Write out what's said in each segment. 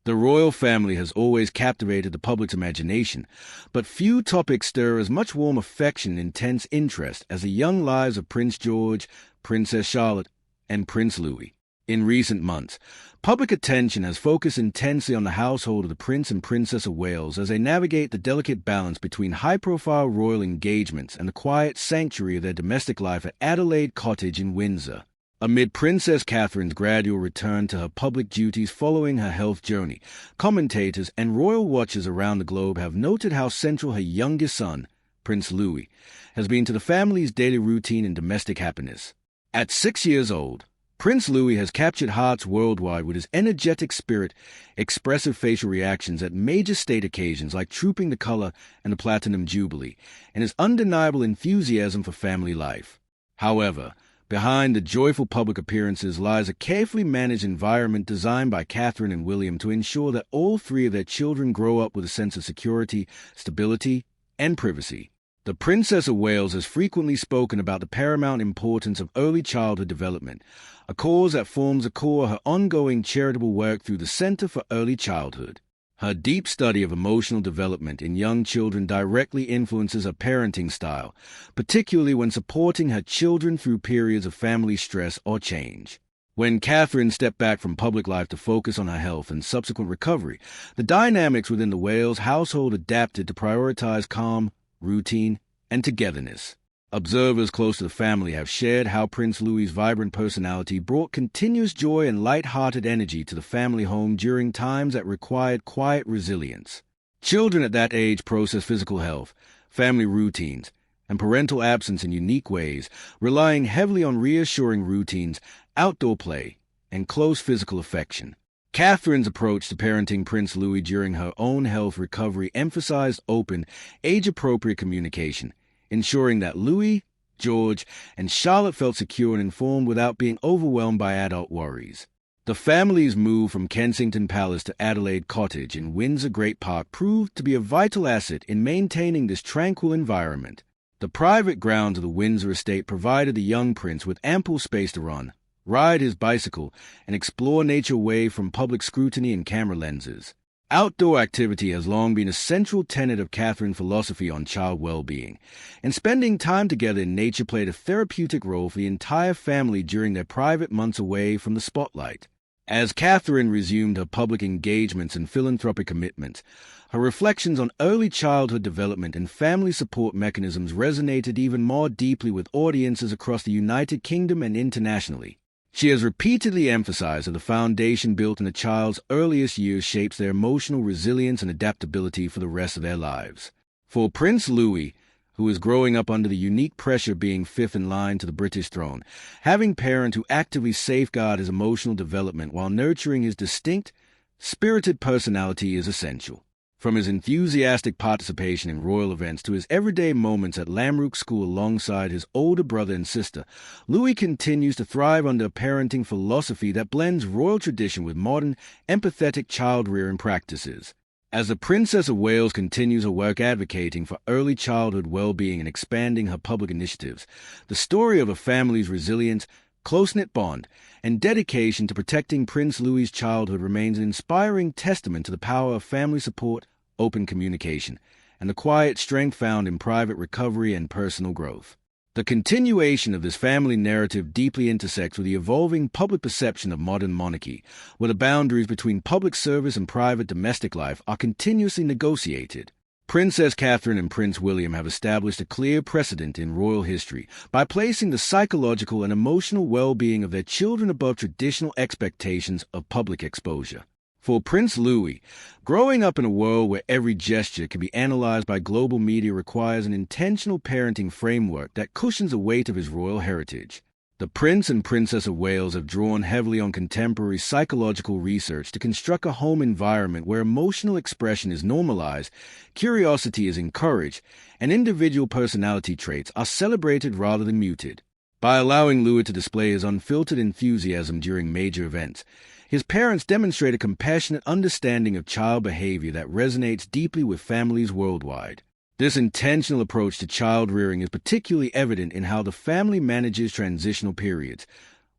The royal family has always captivated the public's imagination, but few topics stir as much warm affection and intense interest as the young lives of Prince George, Princess Charlotte, and Prince Louie. In recent months, public attention has focused intensely on the household of the Prince and Princess of Wales as they navigate the delicate balance between high-profile royal engagements and the quiet sanctuary of their domestic life at Adelaide Cottage in Windsor. Amid Princess Catherine's gradual return to her public duties following her health journey, commentators and royal watchers around the globe have noted how central her youngest son, Prince Louie, has been to the family's daily routine and domestic happiness. At 6 years old, Prince Louie has captured hearts worldwide with his energetic spirit, expressive facial reactions at major state occasions like Trooping the Colour and the Platinum Jubilee, and his undeniable enthusiasm for family life. However, behind the joyful public appearances lies a carefully managed environment designed by Catherine and William to ensure that all three of their children grow up with a sense of security, stability, and privacy. The Princess of Wales has frequently spoken about the paramount importance of early childhood development, a cause that forms the core of her ongoing charitable work through the Centre for Early Childhood. Her deep study of emotional development in young children directly influences her parenting style, particularly when supporting her children through periods of family stress or change. When Catherine stepped back from public life to focus on her health and subsequent recovery, the dynamics within the Wales household adapted to prioritize calm, routine, and togetherness. Observers close to the family have shared how Prince Louie's vibrant personality brought continuous joy and light-hearted energy to the family home during times that required quiet resilience. Children at that age process physical health, family routines, and parental absence in unique ways, relying heavily on reassuring routines, outdoor play, and close physical affection. Catherine's approach to parenting Prince Louie during her own health recovery emphasized open, age-appropriate communication, ensuring that Louie, George, and Charlotte felt secure and informed without being overwhelmed by adult worries. The family's move from Kensington Palace to Adelaide Cottage in Windsor Great Park proved to be a vital asset in maintaining this tranquil environment. The private grounds of the Windsor estate provided the young prince with ample space to ride his bicycle, and explore nature away from public scrutiny and camera lenses. Outdoor activity has long been a central tenet of Catherine's philosophy on child well-being, and spending time together in nature played a therapeutic role for the entire family during their private months away from the spotlight. As Catherine resumed her public engagements and philanthropic commitments, her reflections on early childhood development and family support mechanisms resonated even more deeply with audiences across the United Kingdom and internationally. She has repeatedly emphasized that the foundation built in a child's earliest years shapes their emotional resilience and adaptability for the rest of their lives. For Prince Louie, who is growing up under the unique pressure of being fifth in line to the British throne, having parents who actively safeguard his emotional development while nurturing his distinct, spirited personality is essential. From his enthusiastic participation in royal events to his everyday moments at Lamrook School alongside his older brother and sister, Louie continues to thrive under a parenting philosophy that blends royal tradition with modern, empathetic child-rearing practices. As the Princess of Wales continues her work advocating for early childhood well-being and expanding her public initiatives, the story of a family's resilience, close-knit bond, and dedication to protecting Prince Louie's childhood remains an inspiring testament to the power of family support, open communication, and the quiet strength found in private recovery and personal growth. The continuation of this family narrative deeply intersects with the evolving public perception of modern monarchy, where the boundaries between public service and private domestic life are continuously negotiated. Princess Catherine and Prince William have established a clear precedent in royal history by placing the psychological and emotional well-being of their children above traditional expectations of public exposure. For Prince Louie, growing up in a world where every gesture can be analyzed by global media requires an intentional parenting framework that cushions the weight of his royal heritage. The Prince and Princess of Wales have drawn heavily on contemporary psychological research to construct a home environment where emotional expression is normalized, curiosity is encouraged, and individual personality traits are celebrated rather than muted. By allowing Louie to display his unfiltered enthusiasm during major events, his parents demonstrate a compassionate understanding of child behavior that resonates deeply with families worldwide. This intentional approach to child rearing is particularly evident in how the family manages transitional periods,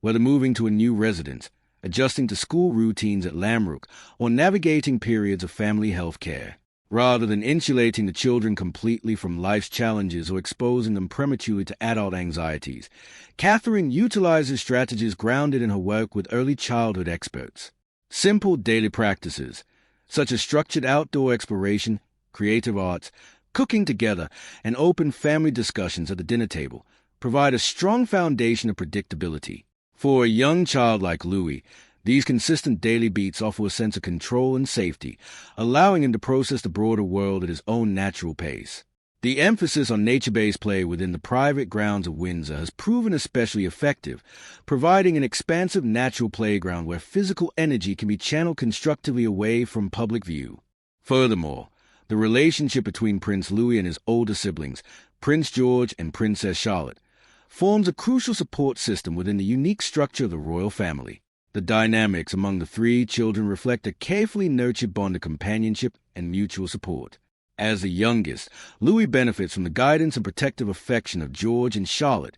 whether moving to a new residence, adjusting to school routines at Lamrook, or navigating periods of family health care. Rather than insulating the children completely from life's challenges or exposing them prematurely to adult anxieties, Catherine utilizes strategies grounded in her work with early childhood experts. Simple daily practices, such as structured outdoor exploration, creative arts, cooking together, and open family discussions at the dinner table, provide a strong foundation of predictability. For a young child like Louie, these consistent daily beats offer a sense of control and safety, allowing him to process the broader world at his own natural pace. The emphasis on nature-based play within the private grounds of Windsor has proven especially effective, providing an expansive natural playground where physical energy can be channeled constructively away from public view. Furthermore, the relationship between Prince Louie and his older siblings, Prince George and Princess Charlotte, forms a crucial support system within the unique structure of the royal family. The dynamics among the three children reflect a carefully nurtured bond of companionship and mutual support. As the youngest, Louie benefits from the guidance and protective affection of George and Charlotte,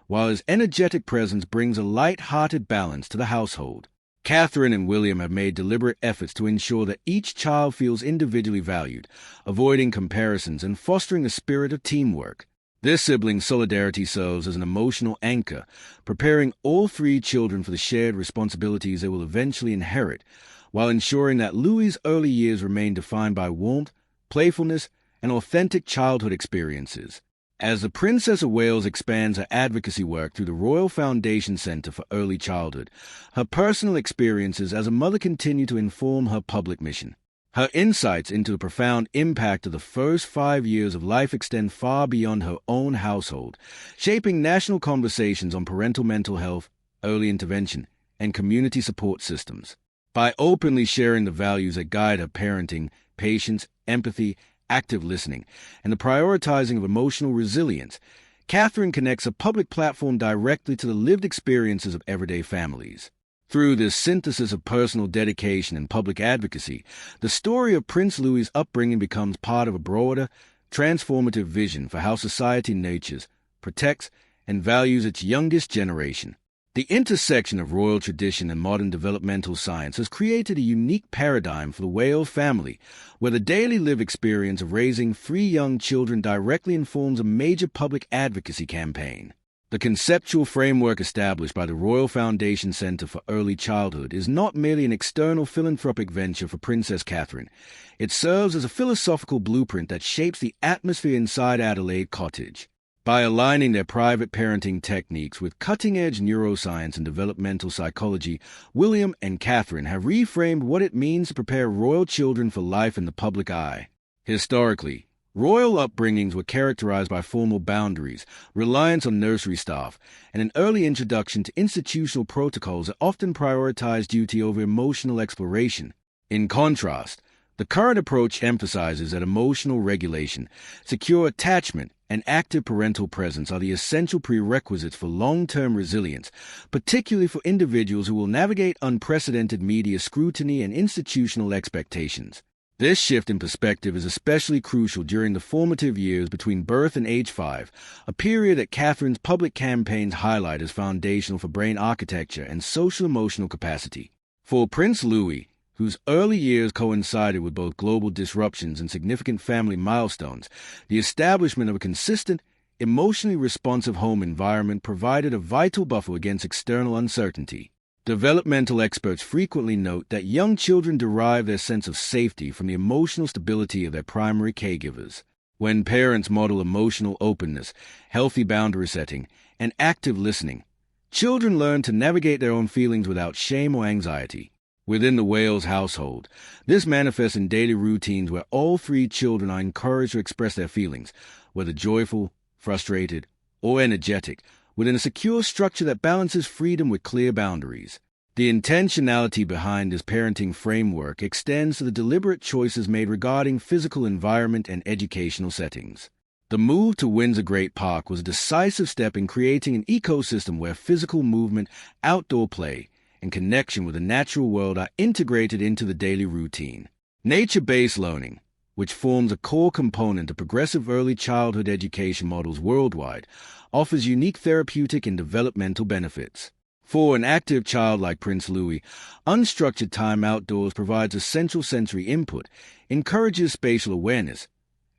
while his energetic presence brings a light-hearted balance to the household. Catherine and William have made deliberate efforts to ensure that each child feels individually valued, avoiding comparisons and fostering a spirit of teamwork. This sibling solidarity serves as an emotional anchor, preparing all three children for the shared responsibilities they will eventually inherit, while ensuring that Louie's early years remain defined by warmth, playfulness, and authentic childhood experiences. As the Princess of Wales expands her advocacy work through the Royal Foundation Centre for Early Childhood, her personal experiences as a mother continue to inform her public mission. Her insights into the profound impact of the first 5 years of life extend far beyond her own household, shaping national conversations on parental mental health, early intervention, and community support systems. By openly sharing the values that guide her parenting, patience, empathy, active listening, and the prioritizing of emotional resilience, Catherine connects a public platform directly to the lived experiences of everyday families. Through this synthesis of personal dedication and public advocacy, the story of Prince Louis's upbringing becomes part of a broader, transformative vision for how society nurtures, protects, and values its youngest generation. The intersection of royal tradition and modern developmental science has created a unique paradigm for the Wales family, where the daily lived experience of raising 3 young children directly informs a major public advocacy campaign. The conceptual framework established by the Royal Foundation Centre for Early Childhood is not merely an external philanthropic venture for Princess Catherine. It serves as a philosophical blueprint that shapes the atmosphere inside Adelaide Cottage. By aligning their private parenting techniques with cutting-edge neuroscience and developmental psychology, William and Catherine have reframed what it means to prepare royal children for life in the public eye. Historically, royal upbringings were characterized by formal boundaries, reliance on nursery staff, and an early introduction to institutional protocols that often prioritized duty over emotional exploration. In contrast, the current approach emphasizes that emotional regulation, secure attachment, and active parental presence are the essential prerequisites for long-term resilience, particularly for individuals who will navigate unprecedented media scrutiny and institutional expectations. This shift in perspective is especially crucial during the formative years between birth and age 5, a period that Catherine's public campaigns highlight as foundational for brain architecture and social-emotional capacity. For Prince Louie, whose early years coincided with both global disruptions and significant family milestones, the establishment of a consistent, emotionally responsive home environment provided a vital buffer against external uncertainty. Developmental experts frequently note that young children derive their sense of safety from the emotional stability of their primary caregivers. When parents model emotional openness, healthy boundary setting, and active listening, children learn to navigate their own feelings without shame or anxiety. Within the Wales household, this manifests in daily routines where all 3 children are encouraged to express their feelings, whether joyful, frustrated, or energetic, within a secure structure that balances freedom with clear boundaries. The intentionality behind this parenting framework extends to the deliberate choices made regarding physical environment and educational settings. The move to Windsor Great Park was a decisive step in creating an ecosystem where physical movement, outdoor play, and connection with the natural world are integrated into the daily routine. Nature-based learning, which forms a core component of progressive early childhood education models worldwide, offers unique therapeutic and developmental benefits. For an active child like Prince Louie, unstructured time outdoors provides essential sensory input, encourages spatial awareness,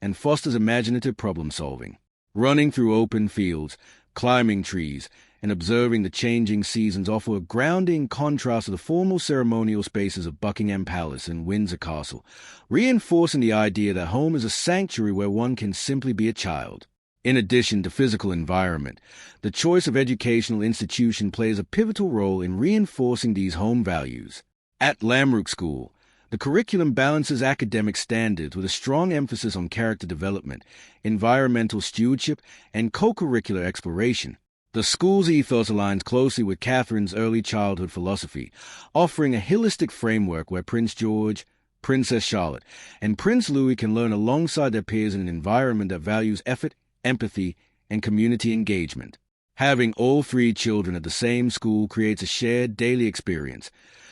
and fosters imaginative problem-solving. Running through open fields, climbing trees, and observing the changing seasons offer a grounding contrast to the formal ceremonial spaces of Buckingham Palace and Windsor Castle, reinforcing the idea that home is a sanctuary where one can simply be a child. In addition to physical environment, the choice of educational institution plays a pivotal role in reinforcing these home values. At Lamrook School, the curriculum balances academic standards with a strong emphasis on character development, environmental stewardship, and co-curricular exploration. The school's ethos aligns closely with Catherine's early childhood philosophy, offering a holistic framework where Prince George, Princess Charlotte, and Prince Louis can learn alongside their peers in an environment that values effort, empathy, and community engagement. Having all three children at the same school creates a shared daily experience,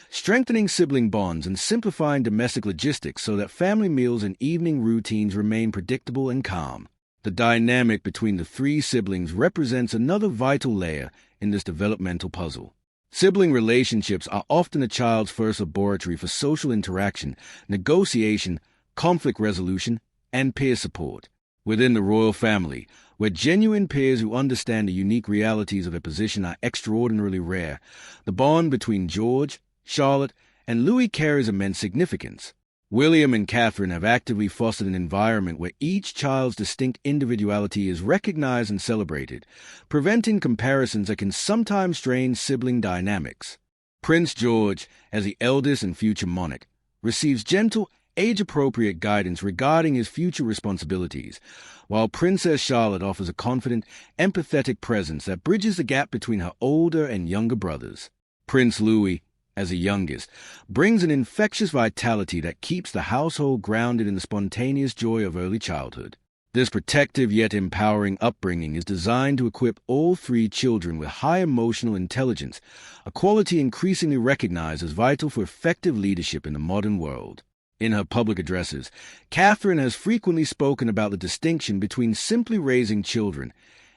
strengthening sibling bonds and simplifying domestic logistics so that family meals and evening routines remain predictable and calm. The dynamic between the three siblings represents another vital layer in this developmental puzzle. Sibling relationships are often a child's first laboratory for social interaction, negotiation, conflict resolution, and peer support. Within the royal family, where genuine peers who understand the unique realities of a position are extraordinarily rare, the bond between George, Charlotte, and Louis carries immense significance. William and Catherine have actively fostered an environment where each child's distinct individuality is recognized and celebrated, preventing comparisons that can sometimes strain sibling dynamics. Prince George, as the eldest and future monarch, receives gentle, age-appropriate guidance regarding his future responsibilities, while Princess Charlotte offers a confident, empathetic presence that bridges the gap between her older and younger brothers. Prince Louis, as the youngest, brings an infectious vitality that keeps the household grounded in the spontaneous joy of early childhood. This protective yet empowering upbringing is designed to equip all three children with high emotional intelligence, a quality increasingly recognized as vital for effective leadership in the modern world. In her public addresses, Catherine has frequently spoken about the distinction between simply raising children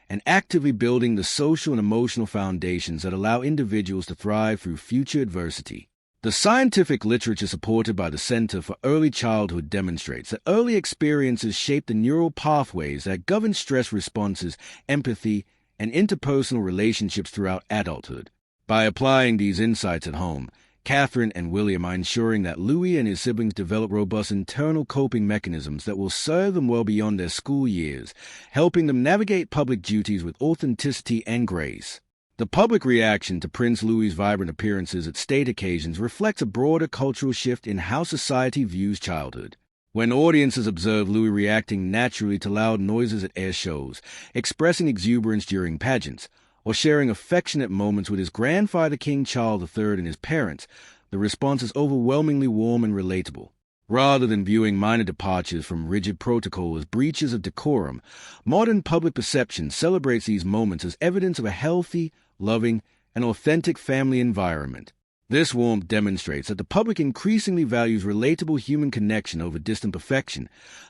and actively building the social and emotional foundations that allow individuals to thrive through future adversity. The scientific literature supported by the Center for Early Childhood demonstrates that early experiences shape the neural pathways that govern stress responses, empathy, and interpersonal relationships throughout adulthood. By applying these insights at home, Catherine and William are ensuring that Louis and his siblings develop robust internal coping mechanisms that will serve them well beyond their school years, helping them navigate public duties with authenticity and grace. The public reaction to Prince Louis's vibrant appearances at state occasions reflects a broader cultural shift in how society views childhood. When audiences observe Louis reacting naturally to loud noises at air shows, expressing exuberance during pageants, or sharing affectionate moments with his grandfather King Charles III and his parents, the response is overwhelmingly warm and relatable. Rather than viewing minor departures from rigid protocol as breaches of decorum, modern public perception celebrates these moments as evidence of a healthy, loving, and authentic family environment. This warmth demonstrates that the public increasingly values relatable human connection over distant perfection,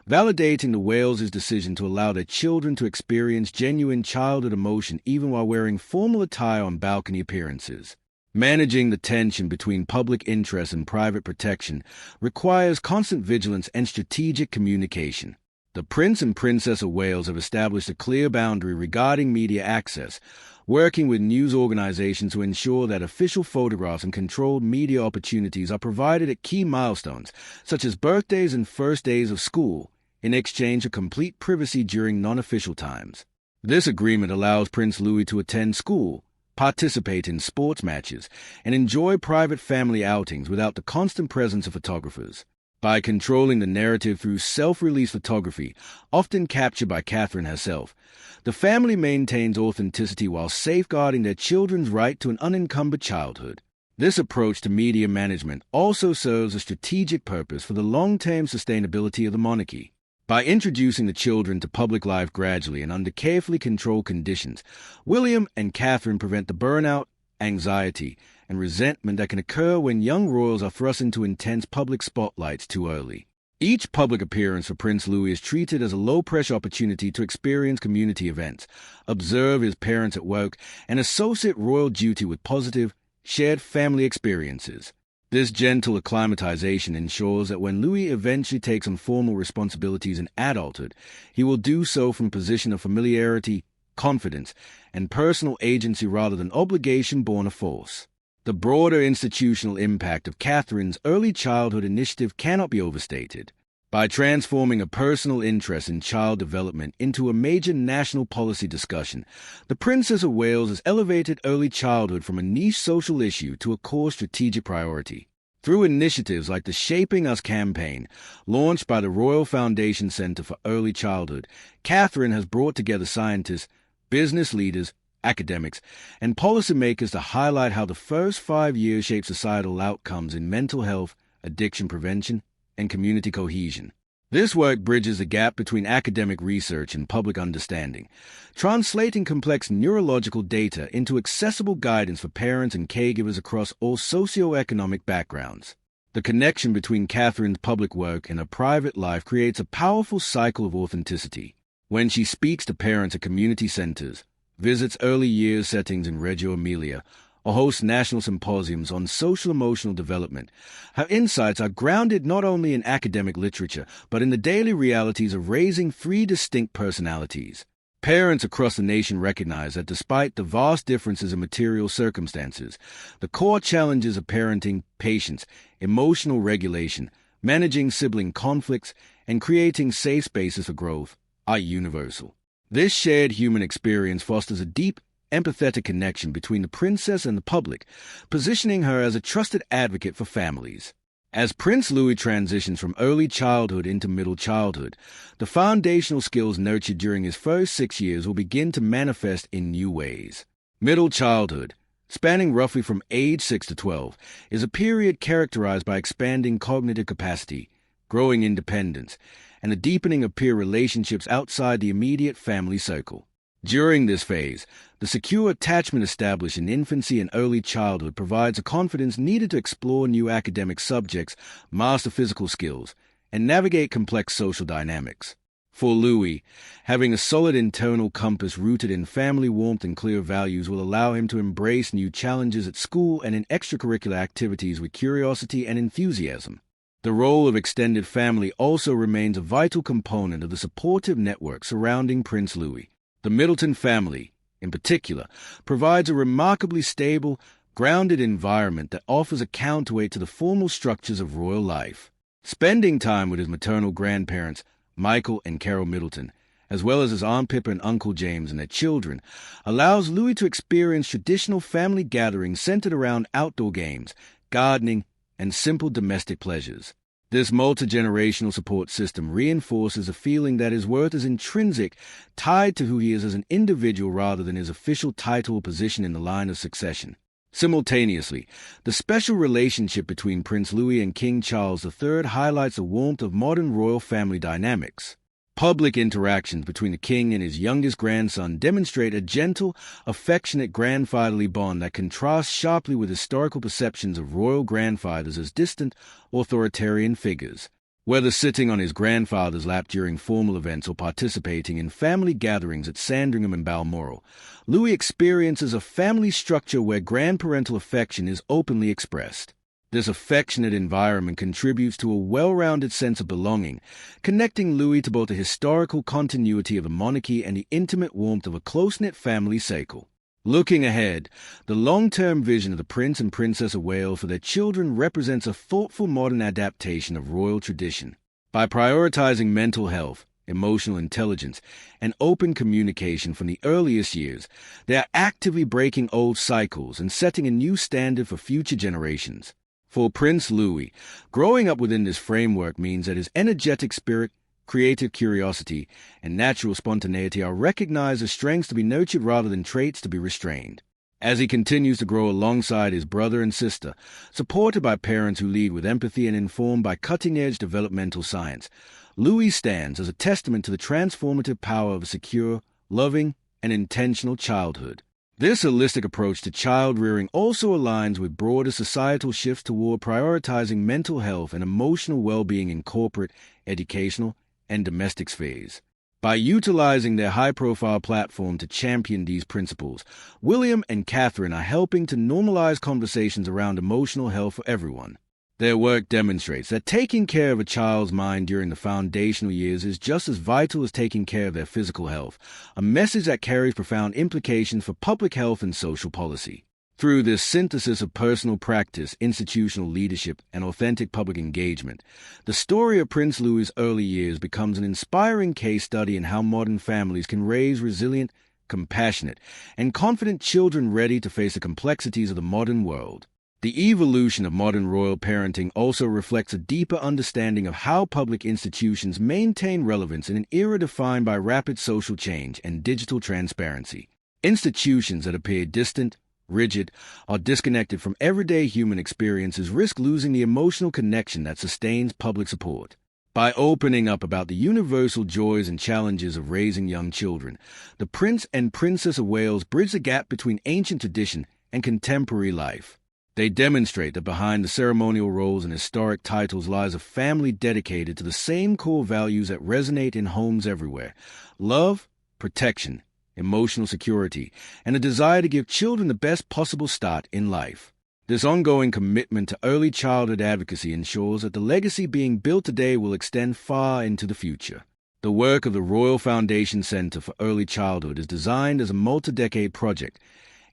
validating the Wales' decision to allow their children to experience genuine childhood emotion even while wearing formal attire on balcony appearances. Managing the tension between public interest and private protection requires constant vigilance and strategic communication. The Prince and Princess of Wales have established a clear boundary regarding media access, working with news organizations to ensure that official photographs and controlled media opportunities are provided at key milestones, such as birthdays and first days of school, in exchange for complete privacy during non-official times. This agreement allows Prince Louis to attend school, participate in sports matches, and enjoy private family outings without the constant presence of photographers. By controlling the narrative through self-release photography, often captured by Catherine herself, the family maintains authenticity while safeguarding their children's right to an unencumbered childhood. This approach to media management also serves a strategic purpose for the long-term sustainability of the monarchy. By introducing the children to public life gradually and under carefully controlled conditions, William and Catherine prevent the burnout, anxiety, and resentment that can occur when young royals are thrust into intense public spotlights too early. Each public appearance for Prince Louie is treated as a low-pressure opportunity to experience community events, observe his parents at work, and associate royal duty with positive, shared family experiences. This gentle acclimatization ensures that when Louie eventually takes on formal responsibilities in adulthood, he will do so from a position of familiarity, confidence, and personal agency rather than obligation born of force. The broader institutional impact of Catherine's early childhood initiative cannot be overstated. By transforming a personal interest in child development into a major national policy discussion, the Princess of Wales has elevated early childhood from a niche social issue to a core strategic priority. Through initiatives like the Shaping Us campaign, launched by the Royal Foundation Centre for Early Childhood, Catherine has brought together scientists, business leaders, academics, and policymakers to highlight how the first 5 years shape societal outcomes in mental health, addiction prevention, and community cohesion. This work bridges the gap between academic research and public understanding, translating complex neurological data into accessible guidance for parents and caregivers across all socioeconomic backgrounds. The connection between Catherine's public work and her private life creates a powerful cycle of authenticity. When she speaks to parents at community centers, visits early years settings in Reggio Emilia, or hosts national symposiums on social-emotional development, her insights are grounded not only in academic literature, but in the daily realities of raising 3 distinct personalities. Parents across the nation recognize that despite the vast differences in material circumstances, the core challenges of parenting, patience, emotional regulation, managing sibling conflicts, and creating safe spaces for growth are universal. This shared human experience fosters a deep, empathetic connection between the princess and the public, positioning her as a trusted advocate for families. As Prince Louie transitions from early childhood into middle childhood, the foundational skills nurtured during his first 6 years will begin to manifest in new ways. Middle childhood, spanning roughly from age 6 to 12, is a period characterized by expanding cognitive capacity, growing independence, and the deepening of peer relationships outside the immediate family circle. During this phase, the secure attachment established in infancy and early childhood provides a confidence needed to explore new academic subjects, master physical skills, and navigate complex social dynamics. For Louie, having a solid internal compass rooted in family warmth and clear values will allow him to embrace new challenges at school and in extracurricular activities with curiosity and enthusiasm. The role of extended family also remains a vital component of the supportive network surrounding Prince Louie. The Middleton family, in particular, provides a remarkably stable, grounded environment that offers a counterweight to the formal structures of royal life. Spending time with his maternal grandparents, Michael and Carol Middleton, as well as his Aunt Pippa and Uncle James and their children, allows Louie to experience traditional family gatherings centered around outdoor games, gardening, and simple domestic pleasures. This multi-generational support system reinforces a feeling that his worth is intrinsic, tied to who he is as an individual rather than his official title or position in the line of succession. Simultaneously, the special relationship between Prince Louis and King Charles III highlights the warmth of modern royal family dynamics. Public interactions between the king and his youngest grandson demonstrate a gentle, affectionate grandfatherly bond that contrasts sharply with historical perceptions of royal grandfathers as distant, authoritarian figures. Whether sitting on his grandfather's lap during formal events or participating in family gatherings at Sandringham and Balmoral, Louis experiences a family structure where grandparental affection is openly expressed. This affectionate environment contributes to a well-rounded sense of belonging, connecting Louis to both the historical continuity of the monarchy and the intimate warmth of a close-knit family circle. Looking ahead, the long-term vision of the Prince and Princess of Wales for their children represents a thoughtful modern adaptation of royal tradition. By prioritizing mental health, emotional intelligence, and open communication from the earliest years, they are actively breaking old cycles and setting a new standard for future generations. For Prince Louis, growing up within this framework means that his energetic spirit, creative curiosity, and natural spontaneity are recognized as strengths to be nurtured rather than traits to be restrained. As he continues to grow alongside his brother and sister, supported by parents who lead with empathy and informed by cutting-edge developmental science, Louis stands as a testament to the transformative power of a secure, loving, and intentional childhood. This holistic approach to child rearing also aligns with broader societal shifts toward prioritizing mental health and emotional well-being in corporate, educational, and domestic spheres. By utilizing their high-profile platform to champion these principles, William and Catherine are helping to normalize conversations around emotional health for everyone. Their work demonstrates that taking care of a child's mind during the foundational years is just as vital as taking care of their physical health, a message that carries profound implications for public health and social policy. Through this synthesis of personal practice, institutional leadership, and authentic public engagement, the story of Prince Louie's early years becomes an inspiring case study in how modern families can raise resilient, compassionate, and confident children ready to face the complexities of the modern world. The evolution of modern royal parenting also reflects a deeper understanding of how public institutions maintain relevance in an era defined by rapid social change and digital transparency. Institutions that appear distant, rigid, or disconnected from everyday human experiences risk losing the emotional connection that sustains public support. By opening up about the universal joys and challenges of raising young children, the Prince and Princess of Wales bridge the gap between ancient tradition and contemporary life. They demonstrate that behind the ceremonial roles and historic titles lies a family dedicated to the same core values that resonate in homes everywhere: love, protection, emotional security, and a desire to give children the best possible start in life. This ongoing commitment to early childhood advocacy ensures that the legacy being built today will extend far into the future. The work of the Royal Foundation Center for Early Childhood is designed as a multi-decade project,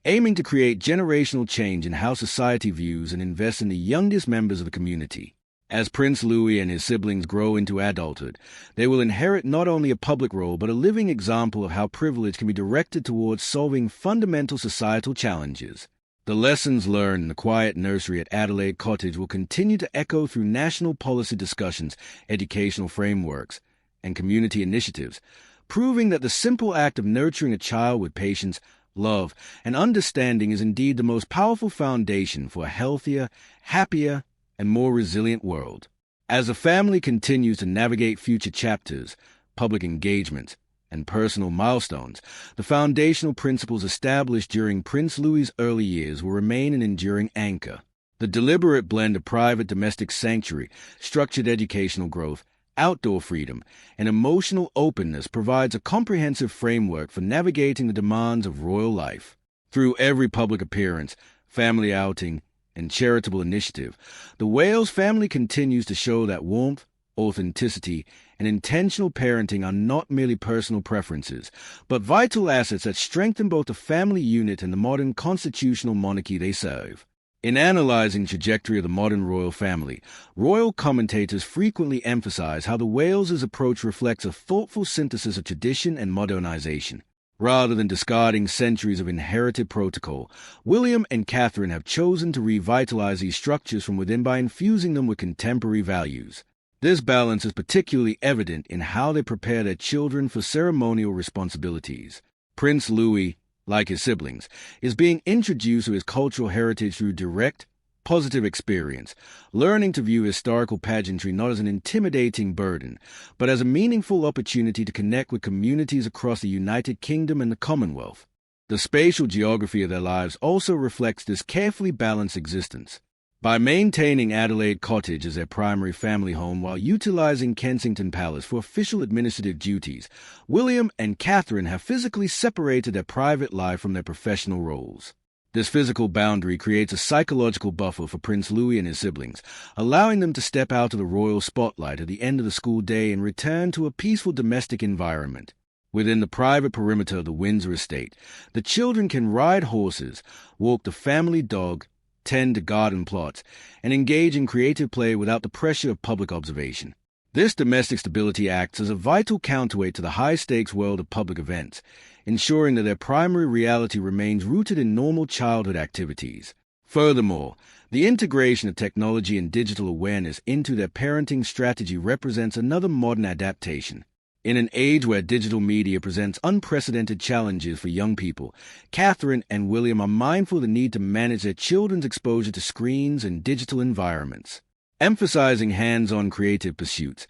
aiming to create generational change in how society views and invests in the youngest members of the community. As Prince Louie and his siblings grow into adulthood, they will inherit not only a public role but a living example of how privilege can be directed towards solving fundamental societal challenges. The lessons learned in the quiet nursery at Adelaide Cottage will continue to echo through national policy discussions, educational frameworks, and community initiatives, proving that the simple act of nurturing a child with patience, love, and understanding is indeed the most powerful foundation for a healthier, happier, and more resilient world. As the family continues to navigate future chapters, public engagements, and personal milestones, the foundational principles established during Prince Louie's early years will remain an enduring anchor. The deliberate blend of private domestic sanctuary, structured educational growth, outdoor freedom, and emotional openness provides a comprehensive framework for navigating the demands of royal life. Through every public appearance, family outing, and charitable initiative, the Wales family continues to show that warmth, authenticity, and intentional parenting are not merely personal preferences, but vital assets that strengthen both the family unit and the modern constitutional monarchy they serve. In analyzing the trajectory of the modern royal family, royal commentators frequently emphasize how the Wales' approach reflects a thoughtful synthesis of tradition and modernization. Rather than discarding centuries of inherited protocol, William and Catherine have chosen to revitalize these structures from within by infusing them with contemporary values. This balance is particularly evident in how they prepare their children for ceremonial responsibilities. Prince Louie, like his siblings, is being introduced to his cultural heritage through direct, positive experience, learning to view historical pageantry not as an intimidating burden, but as a meaningful opportunity to connect with communities across the United Kingdom and the Commonwealth. The spatial geography of their lives also reflects this carefully balanced existence. By maintaining Adelaide Cottage as their primary family home while utilizing Kensington Palace for official administrative duties, William and Catherine have physically separated their private life from their professional roles. This physical boundary creates a psychological buffer for Prince Louie and his siblings, allowing them to step out of the royal spotlight at the end of the school day and return to a peaceful domestic environment. Within the private perimeter of the Windsor estate, the children can ride horses, walk the family dog, tend to garden plots, and engage in creative play without the pressure of public observation. This domestic stability acts as a vital counterweight to the high-stakes world of public events, ensuring that their primary reality remains rooted in normal childhood activities. Furthermore, the integration of technology and digital awareness into their parenting strategy represents another modern adaptation. In an age where digital media presents unprecedented challenges for young people, Catherine and William are mindful of the need to manage their children's exposure to screens and digital environments. Emphasizing hands-on creative pursuits,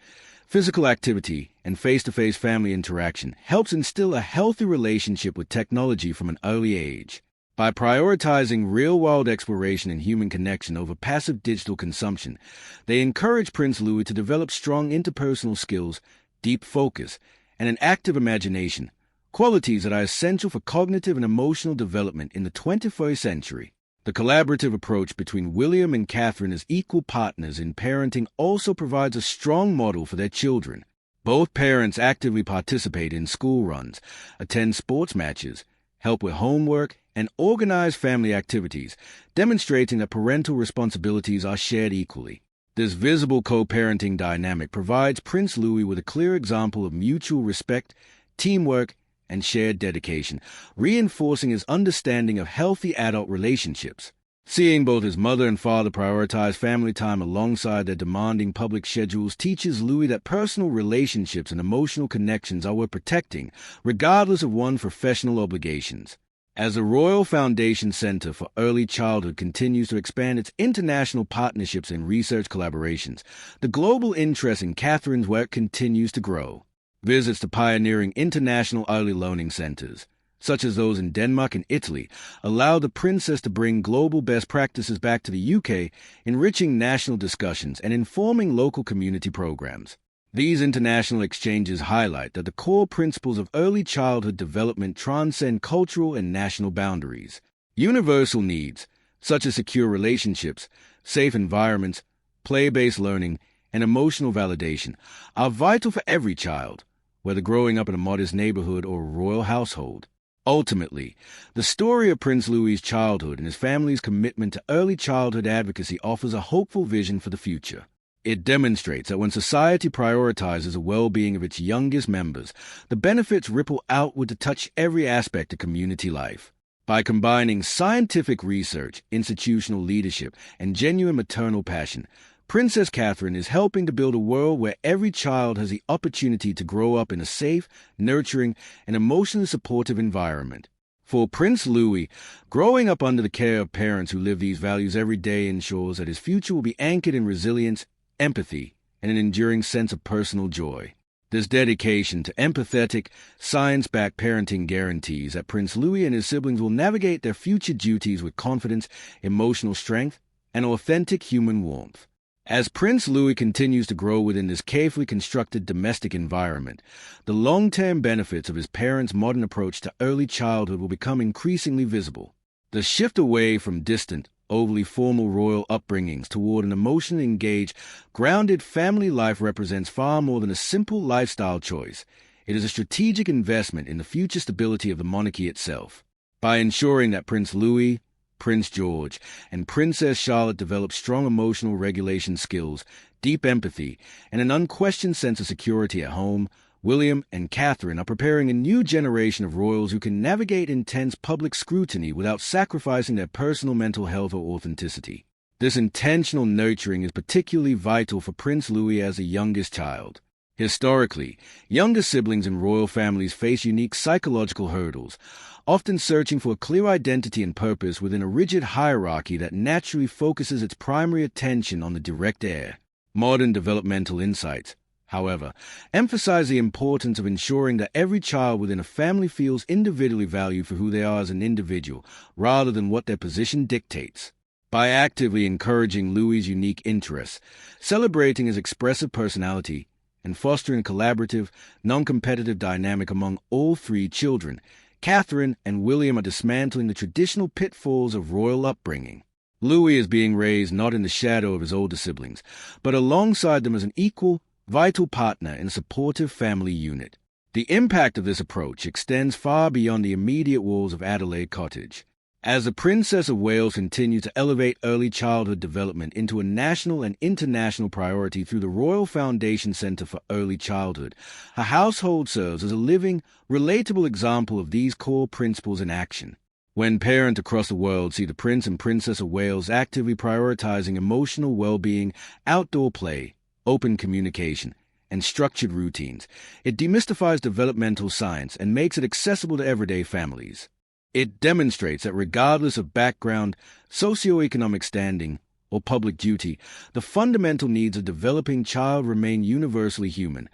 physical activity, and face-to-face family interaction helps instill a healthy relationship with technology from an early age. By prioritizing real-world exploration and human connection over passive digital consumption, they encourage Prince Louie to develop strong interpersonal skills, deep focus, and an active imagination, qualities that are essential for cognitive and emotional development in the 21st century. The collaborative approach between William and Catherine as equal partners in parenting also provides a strong model for their children. Both parents actively participate in school runs, attend sports matches, help with homework, and organize family activities, demonstrating that parental responsibilities are shared equally. This visible co-parenting dynamic provides Prince Louie with a clear example of mutual respect, teamwork, and shared dedication, reinforcing his understanding of healthy adult relationships. Seeing both his mother and father prioritize family time alongside their demanding public schedules teaches Louie that personal relationships and emotional connections are worth protecting, regardless of one's professional obligations. As the Royal Foundation Center for Early Childhood continues to expand its international partnerships and research collaborations, the global interest in Catherine's work continues to grow. Visits to pioneering international early learning centers, such as those in Denmark and Italy, allow the princess to bring global best practices back to the UK, enriching national discussions and informing local community programs. These international exchanges highlight that the core principles of early childhood development transcend cultural and national boundaries. Universal needs, such as secure relationships, safe environments, play-based learning, and emotional validation, are vital for every child, whether growing up in a modest neighborhood or a royal household. Ultimately, the story of Prince Louie's childhood and his family's commitment to early childhood advocacy offers a hopeful vision for the future. It demonstrates that when society prioritizes the well-being of its youngest members, the benefits ripple outward to touch every aspect of community life. By combining scientific research, institutional leadership, and genuine maternal passion, Princess Catherine is helping to build a world where every child has the opportunity to grow up in a safe, nurturing, and emotionally supportive environment. For Prince Louie, growing up under the care of parents who live these values every day ensures that his future will be anchored in resilience, empathy, and an enduring sense of personal joy. This dedication to empathetic, science-backed parenting guarantees that Prince Louie and his siblings will navigate their future duties with confidence, emotional strength, and authentic human warmth. As Prince Louie continues to grow within this carefully constructed domestic environment, the long-term benefits of his parents' modern approach to early childhood will become increasingly visible. The shift away from distant, overly formal royal upbringings toward an emotionally engaged, grounded family life represents far more than a simple lifestyle choice. It is a strategic investment in the future stability of the monarchy itself. By ensuring that Prince Louie, Prince George, and Princess Charlotte develop strong emotional regulation skills, deep empathy, and an unquestioned sense of security at home, William and Catherine are preparing a new generation of royals who can navigate intense public scrutiny without sacrificing their personal mental health or authenticity. This intentional nurturing is particularly vital for Prince Louie as the youngest child. Historically, younger siblings in royal families face unique psychological hurdles, often searching for a clear identity and purpose within a rigid hierarchy that naturally focuses its primary attention on the direct heir. Modern developmental insights, however, emphasize the importance of ensuring that every child within a family feels individually valued for who they are as an individual, rather than what their position dictates. By actively encouraging Louie's unique interests, celebrating his expressive personality, and fostering a collaborative, non-competitive dynamic among all three children, Catherine and William are dismantling the traditional pitfalls of royal upbringing. Louie is being raised not in the shadow of his older siblings, but alongside them as an equal, vital partner in a supportive family unit. The impact of this approach extends far beyond the immediate walls of Adelaide Cottage. As the Princess of Wales continues to elevate early childhood development into a national and international priority through the Royal Foundation Center for Early Childhood, her household serves as a living, relatable example of these core principles in action. When parents across the world see the Prince and Princess of Wales actively prioritizing emotional well-being, outdoor play, open communication, and structured routines, it demystifies developmental science and makes it accessible to everyday families. It demonstrates that regardless of background, socioeconomic standing, or public duty, the fundamental needs of a developing child remain universally human: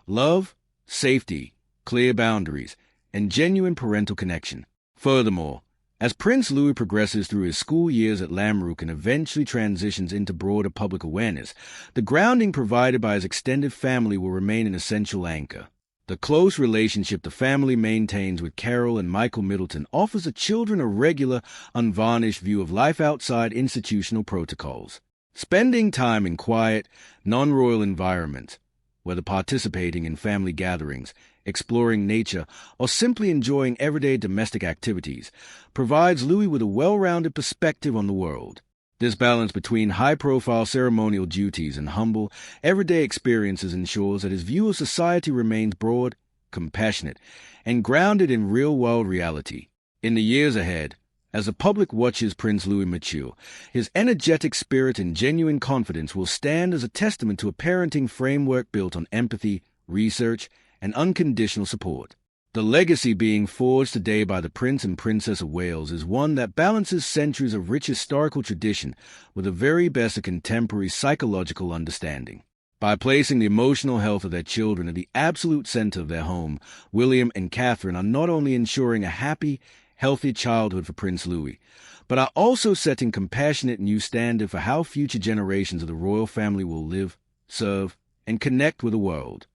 love, safety, clear boundaries, and genuine parental connection. Furthermore, As Prince Louie progresses through his school years at Lamrook and eventually transitions into broader public awareness, the grounding provided by his extended family will remain an essential anchor. The close relationship the family maintains with Carol and Michael Middleton offers the children a regular, unvarnished view of life outside institutional protocols. Spending time in quiet, non-royal environments, whether participating in family gatherings, exploring nature, or simply enjoying everyday domestic activities, provides Louie with a well-rounded perspective on the world. This balance between high-profile ceremonial duties and humble, everyday experiences ensures that his view of society remains broad, compassionate, and grounded in real-world reality. In the years ahead, as the public watches Prince Louie mature, his energetic spirit and genuine confidence will stand as a testament to a parenting framework built on empathy, research, and unconditional support. The legacy being forged today by the Prince and Princess of Wales is one that balances centuries of rich historical tradition with the very best of contemporary psychological understanding. By placing the emotional health of their children at the absolute center of their home, William and Catherine are not only ensuring a happy, healthy childhood for Prince Louie, but are also setting compassionate new standard for how future generations of the royal family will live, serve, and connect with the world.